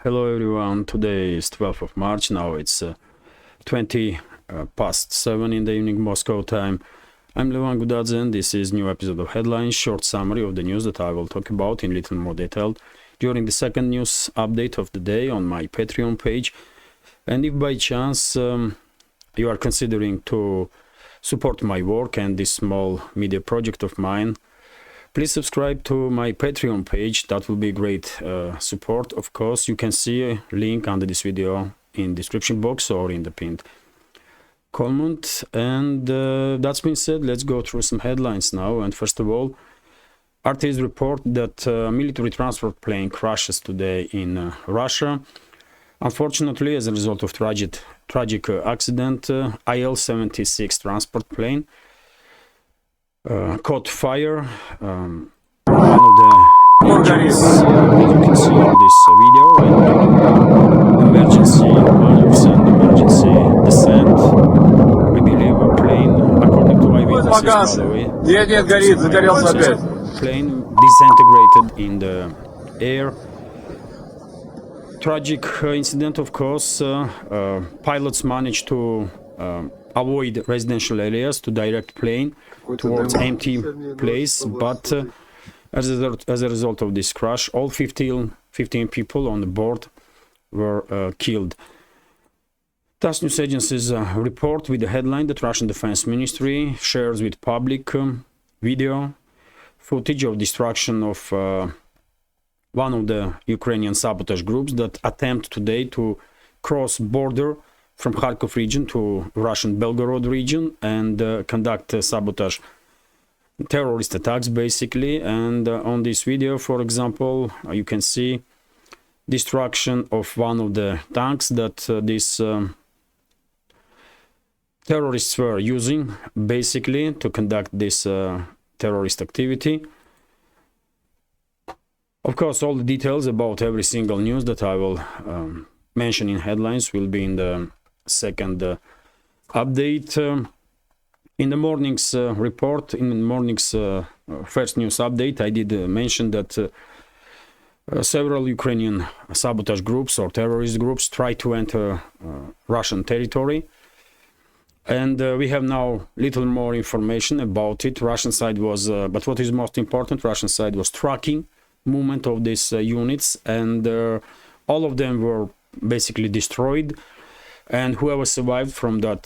Hello everyone, today is 12th of March, now it's 20 past 7 in the evening Moscow time. I'm Levan Gudadze and this is new episode of Headlines, short summary of the news that I will talk about in little more detail during the second news update of the day on my Patreon page. And if by chance you are considering to support my work and this small media project of mine, please subscribe to my Patreon page. That will be great support. Of course, you can see a link under this video in description box or in the pinned comment. And that's been said, let's go through some headlines now. And first of all, RT's report that a military transport plane crashes today in Russia. Unfortunately, as a result of tragic accident, IL-76 transport plane caught fire. One of the engines, as you can see in this video, and emergency maneuvers and emergency descent. We believe a plane, according to eyewitnesses, by the way, plane disintegrated in the air. Tragic incident, of course. Pilots managed to avoid residential areas to direct plane towards empty place, but as a result of this crash, all 15 people on the board were killed. TASS news agency's report with the headline that Russian Defense Ministry shares with public video footage of destruction of one of the Ukrainian sabotage groups that attempt today to cross border from Kharkov region to Russian Belgorod region and conduct sabotage terrorist attacks, basically. And on this video, for example, you can see destruction of one of the tanks that these terrorists were using, basically, to conduct this terrorist activity. Of course, all the details about every single news that I will mention in headlines will be in the second update. In the morning's report, in the morning's first news update, I did mention that several Ukrainian sabotage groups or terrorist groups tried to enter Russian territory. And we have now little more information about it. Russian side was, but what is most important, Russian side was tracking movement of these units, and all of them were basically destroyed. And whoever survived from that,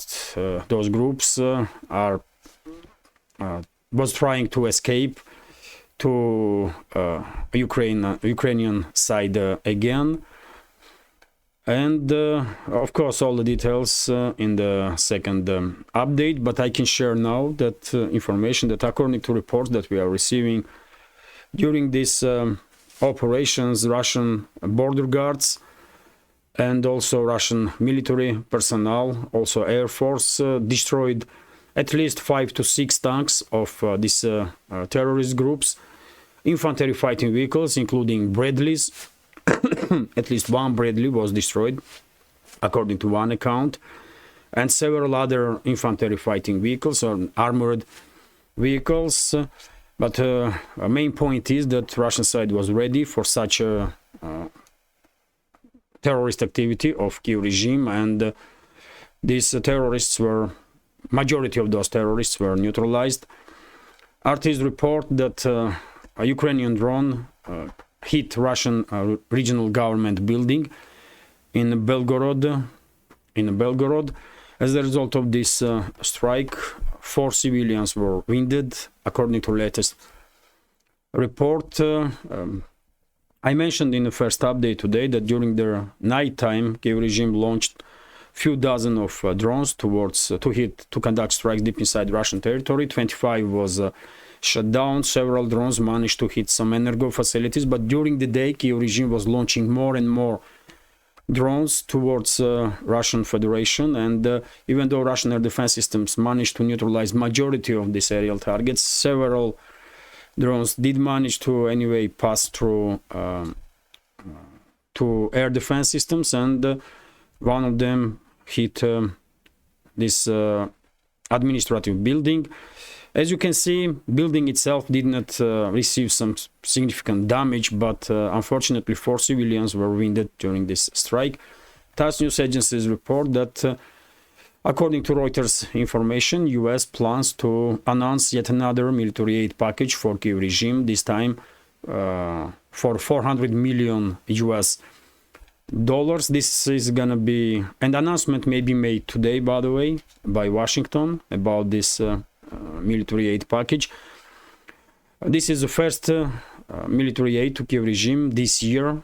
those groups was trying to escape to Ukrainian side again. And of course, all the details in the second update. But I can share now that information that, according to reports that we are receiving during these operations, Russian border guards and also Russian military personnel, also Air Force, destroyed at least 5 to 6 tanks of these terrorist groups, infantry fighting vehicles, including Bradleys. At least one Bradley was destroyed, according to one account, and several other infantry fighting vehicles or armored vehicles. But a main point is that Russian side was ready for such a terrorist activity of Kiev regime, and these terrorists were, majority of those terrorists were neutralized. RT's report that a Ukrainian drone hit Russian regional government building in Belgorod. As a result of this strike, 4 civilians were wounded, according to latest report. I mentioned in the first update today that during the night time, Kiev regime launched few dozen of drones to conduct strikes deep inside Russian territory. 25 was shut down. Several drones managed to hit some energo facilities, but during the day, Kiev regime was launching more and more drones towards Russian Federation. And even though Russian air defense systems managed to neutralize majority of these aerial targets, several drones did manage to anyway pass through to air defense systems, and one of them hit this administrative building. As you can see, building itself did not receive some significant damage, but unfortunately 4 civilians were wounded during this strike. TASS news agencies report that according to Reuters information, US plans to announce yet another military aid package for Kyiv regime, this time for 400 million US dollars. This is gonna be an announcement may be made today, by the way, by Washington about this military aid package. This is the first military aid to Kyiv regime this year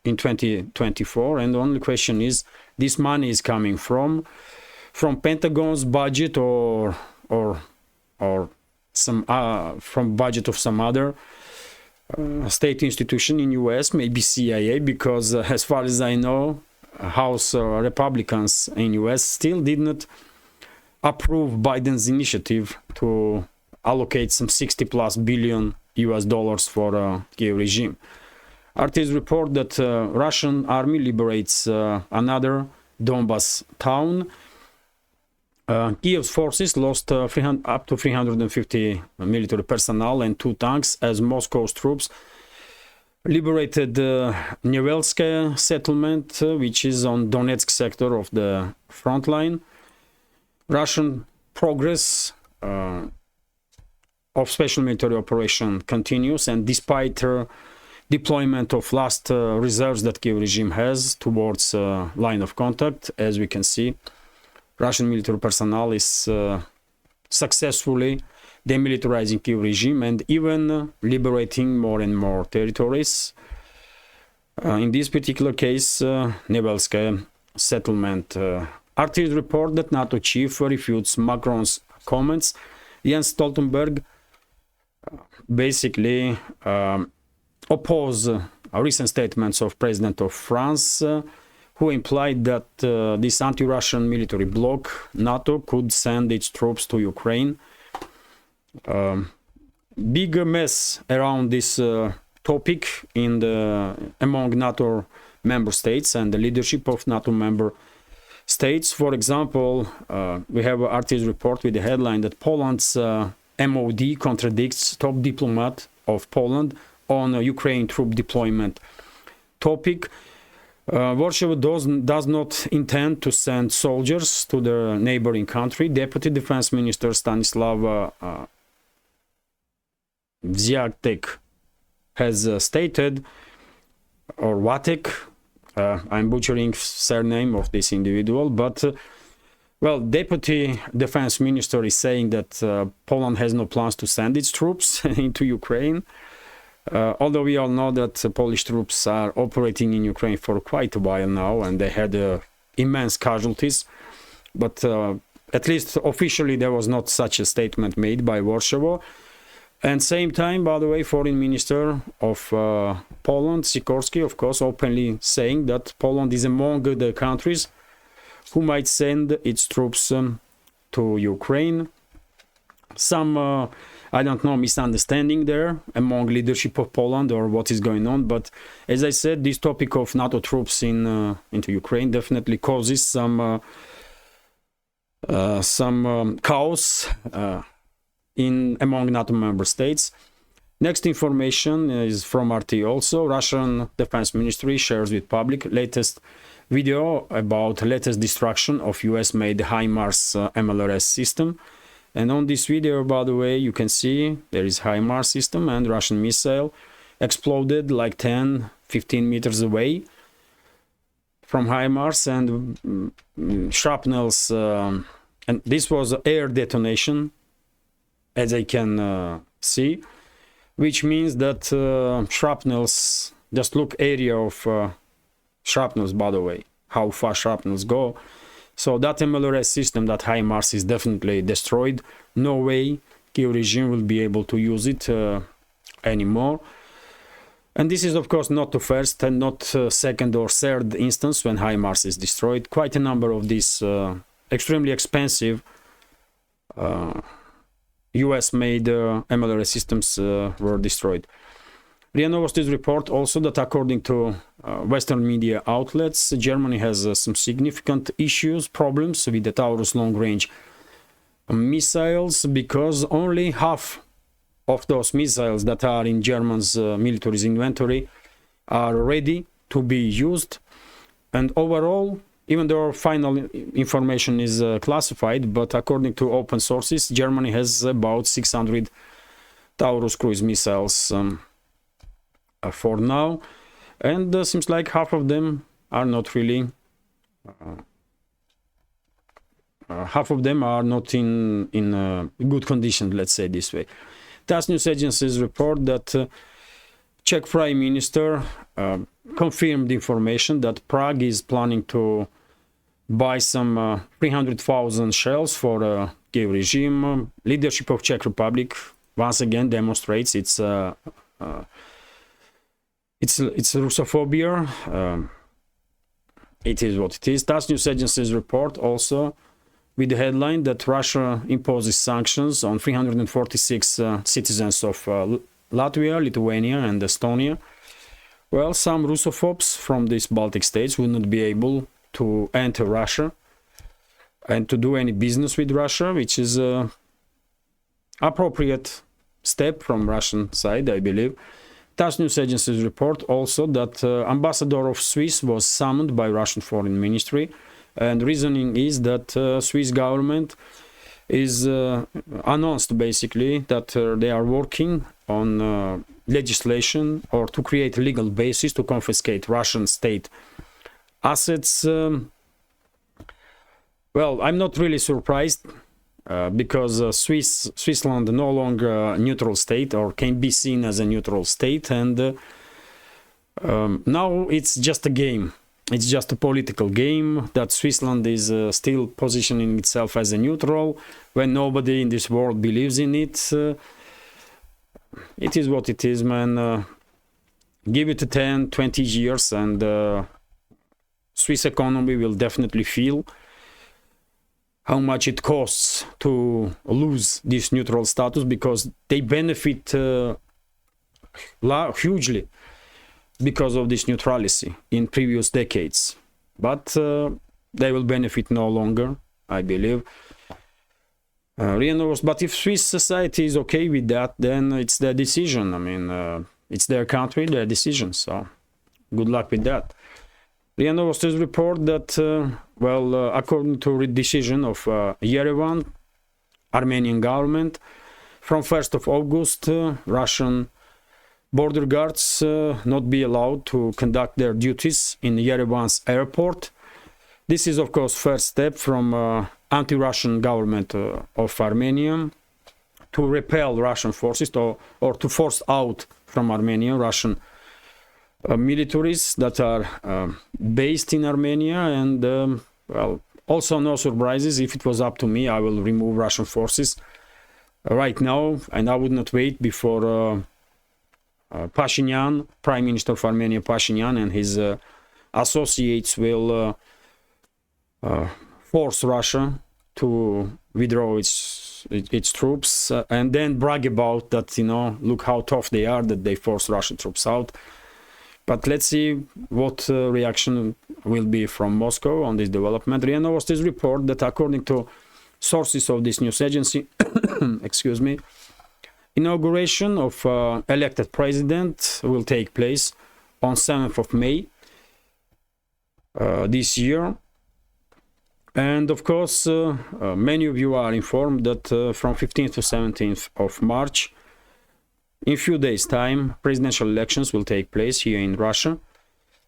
in 2024, and the only question is, this money is coming from Pentagon's budget or some from budget of some other state institution in US, maybe CIA, because as far as I know, House Republicans in US still did not approve Biden's initiative to allocate some 60+ billion US dollars for Kyiv regime. RT's report that Russian army liberates another Donbas town. Kiev's forces lost up to 350 military personnel and 2 tanks as Moscow's troops liberated Nevelskaya settlement, which is on Donetsk sector of the front line. Russian progress of special military operation continues, and despite deployment of last reserves that Kyiv regime has towards line of contact, as we can see, Russian military personnel is successfully demilitarizing Kyiv regime and even liberating more and more territories. In this particular case, Nevelskaya settlement. RT's report that NATO chief refutes Macron's comments. Jens Stoltenberg basically opposed recent statements of President of France, who implied that this anti-Russian military bloc, NATO, could send its troops to Ukraine. Big mess around this topic among NATO member states and the leadership of NATO member states. For example, we have RT's report with the headline that Poland's MOD contradicts top diplomat of Poland on Ukraine troop deployment topic. Warsaw does not intend to send soldiers to the neighboring country. Deputy Defense Minister Stanislav Wziatek has stated, or Watek, I'm butchering surname of this individual, but well, Deputy Defense Minister is saying that Poland has no plans to send its troops into Ukraine. Although we all know that Polish troops are operating in Ukraine for quite a while now, and they had immense casualties, but at least officially there was not such a statement made by Warsaw. And same time, by the way, Foreign Minister of Poland, Sikorski, of course, openly saying that Poland is among the countries who might send its troops to Ukraine. Some I don't know, misunderstanding there among leadership of Poland or what is going on. But as I said, this topic of NATO troops into Ukraine definitely causes some chaos among NATO member states. Next information is from RT also. Russian Defense Ministry shares with public latest video about latest destruction of US-made HIMARS MLRS system. And on this video, by the way, you can see there is HIMARS system and Russian missile exploded like 10-15 meters away from HIMARS, and shrapnels, and this was air detonation, as I can see, which means that shrapnels, just look area of shrapnels, by the way, how far shrapnels go. So that MLRS system, that HIMARS, is definitely destroyed. No way Kyiv regime will be able to use it anymore. And this is, of course, not the first and not second or third instance when HIMARS is destroyed. Quite a number of these extremely expensive US-made MLRS systems were destroyed. RIA Novosti's report also that according to Western media outlets, Germany has some significant problems with the Taurus long-range missiles, because only half of those missiles that are in German's military's inventory are ready to be used. And overall, even though final information is classified, but according to open sources, Germany has about 600 Taurus cruise missiles for now, and seems like half of them are not really half of them are not in good condition, let's say this way. TASS news agencies report that Czech Prime Minister confirmed information that Prague is planning to buy some 300,000 shells for Kiev regime. Leadership of Czech Republic once again demonstrates its Russophobia. It is what it is. TASS news agencies report also with the headline that Russia imposes sanctions on 346 citizens of Latvia, Lithuania and Estonia. Well, some Russophobes from these Baltic states will not be able to enter Russia and to do any business with Russia, which is an appropriate step from Russian side, I believe. TASS news agencies report also that ambassador of Swiss was summoned by Russian Foreign Ministry, and reasoning is that Swiss government is announced basically that they are working on legislation or to create a legal basis to confiscate Russian state assets. Well, I'm not really surprised because Switzerland no longer a neutral state or can be seen as a neutral state, and now it's just a game. It's just a political game that Switzerland is still positioning itself as a neutral when nobody in this world believes in it. It is what it is, man. Give it 10, 20 years and Swiss economy will definitely feel how much it costs to lose this neutral status, because they benefit hugely because of this neutrality in previous decades, but they will benefit no longer, I believe. But if Swiss society is okay with that, then it's their decision. I mean, it's their country, their decision, so good luck with that. RIA Novosti's report that, according to the decision of Yerevan, Armenian government, from 1st of August, Russian border guards not be allowed to conduct their duties in Yerevan's airport. This is, of course, first step from anti-Russian government of Armenia to repel Russian forces or to force out from Armenia Russian militaries that are based in Armenia. And, also no surprises. If it was up to me, I will remove Russian forces right now, and I would not wait before Pashinyan, Prime Minister of Armenia Pashinyan, and his associates will force Russia to withdraw its troops and then brag about that, look how tough they are, that they force Russian troops out. But let's see what reaction will be from Moscow on this development. RIA Novosti's report that according to sources of this news agency, excuse me, inauguration of elected president will take place on 7th of May this year. And of course, many of you are informed that from 15th to 17th of March, in few days' time, presidential elections will take place here in Russia.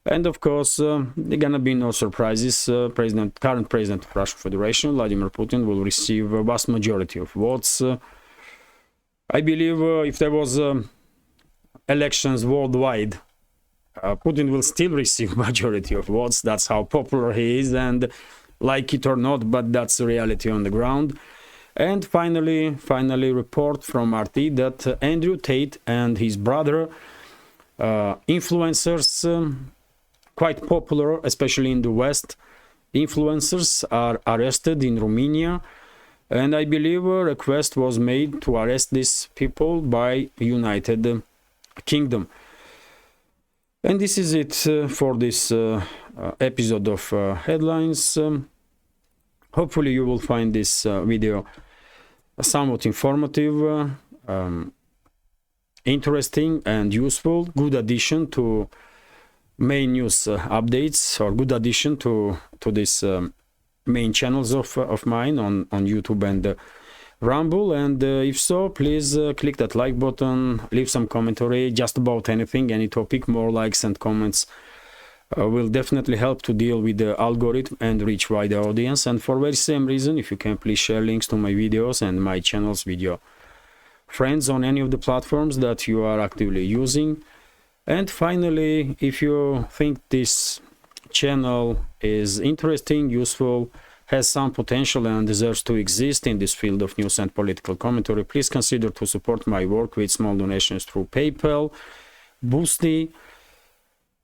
And of course, there are gonna be no surprises. Current president of Russian Federation, Vladimir Putin, will receive a vast majority of votes. I believe if there was elections worldwide, Putin will still receive majority of votes. That's how popular he is, and like it or not, but that's the reality on the ground. And finally, report from RT that Andrew Tate and his brother, influencers, quite popular, especially in the West, influencers are arrested in Romania. And I believe a request was made to arrest these people by United Kingdom. And this is it for this episode of Headlines. Hopefully you will find this video somewhat informative, interesting and useful, good addition to main news updates, or good addition to this main channels of mine on YouTube and Rumble. And if so, please click that like button, leave some commentary just about anything, any topic. More likes and comments will definitely help to deal with the algorithm and reach wider audience. And for very same reason, if you can please share links to my videos and my channels with your friends on any of the platforms that you are actively using. And finally, if you think this channel is interesting, useful, has some potential and deserves to exist in this field of news and political commentary, please consider to support my work with small donations through PayPal, Boosty,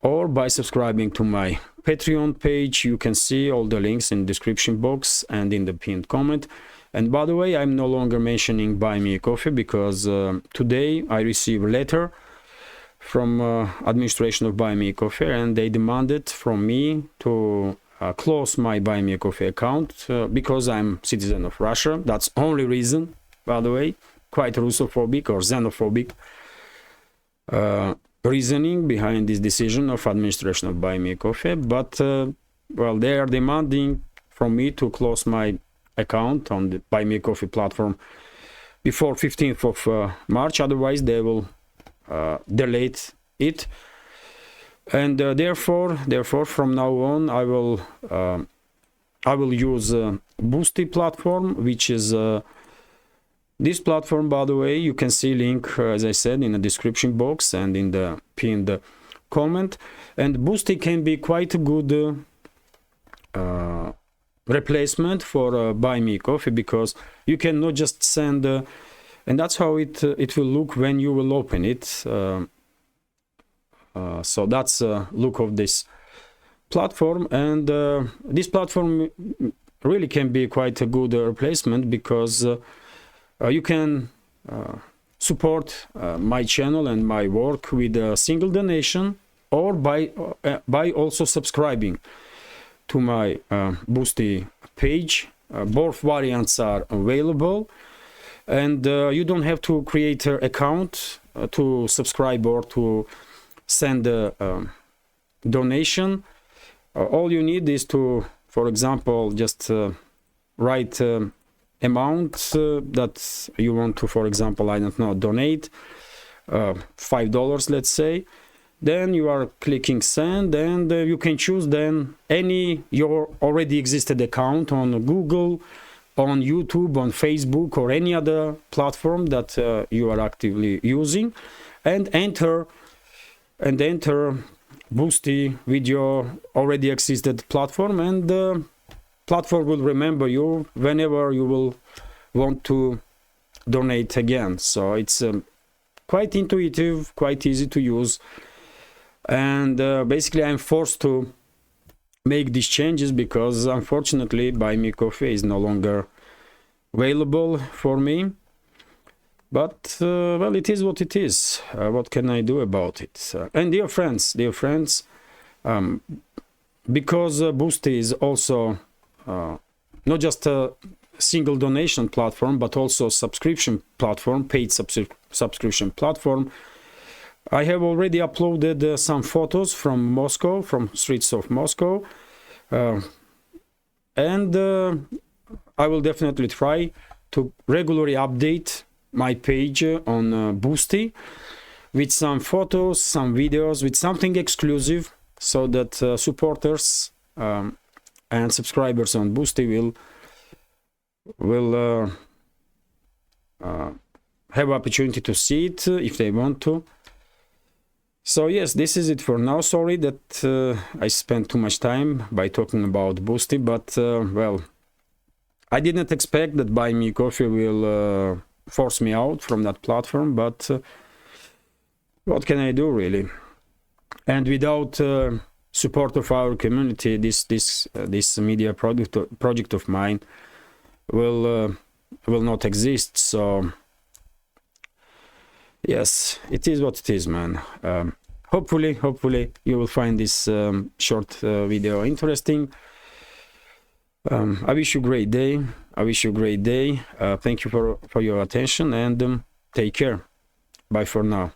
or by subscribing to my Patreon page. You can see all the links in the description box and in the pinned comment. And by the way, I'm no longer mentioning Buy Me a Coffee, because today I received a letter from administration of Buy Me a Coffee, and they demanded from me to close my Buy Me a Coffee account because I'm citizen of Russia. That's only reason, by the way. Quite Russophobic or xenophobic reasoning behind this decision of administration of Buy Me a Coffee. But well, they are demanding from me to close my account on the Buy Me a Coffee platform before 15th of March. Otherwise, they will delete it. And therefore from now on I will use Boosty platform, which is this platform. By the way, you can see link, as I said, in the description box and in the pinned comment. And Boosty can be quite a good replacement for Buy Me Coffee, because you can not just send and that's how it will look when you will open it. So that's look of this platform. And this platform really can be quite a good replacement, because you can support my channel and my work with a single donation, or by also subscribing to my Boosty page. Both variants are available, and you don't have to create an account to subscribe or to send a donation. All you need is to, for example, just write amount that you want to, for example, I don't know, donate $5, let's say. Then you are clicking send, and you can choose then any your already existed account on Google, on YouTube, on Facebook, or any other platform that you are actively using, and enter Boosty with your already existed platform, and the platform will remember you whenever you will want to donate again. So it's quite intuitive, quite easy to use. And basically I'm forced to make these changes because unfortunately Buy Me Coffee is no longer available for me. But well, it is what it is. What can I do about it? And dear friends, because Boosty is also not just a single donation platform, but also subscription platform, paid subscription platform. I have already uploaded some photos from Moscow, from streets of Moscow, and I will definitely try to regularly update my page on Boosty with some photos, some videos, with something exclusive, so that supporters and subscribers on Boosty will have opportunity to see it if they want to. So yes, this is it for now. Sorry that I spent too much time by talking about Boosty, but well, I didn't expect that Buy Me Coffee will force me out from that platform, but what can I do, really? And without support of our community, this media project of mine will not exist. So yes, it is what it is, man. Hopefully you will find this short video interesting. I wish you a great day. I wish you a great day. Thank you for your attention, and take care. Bye for now.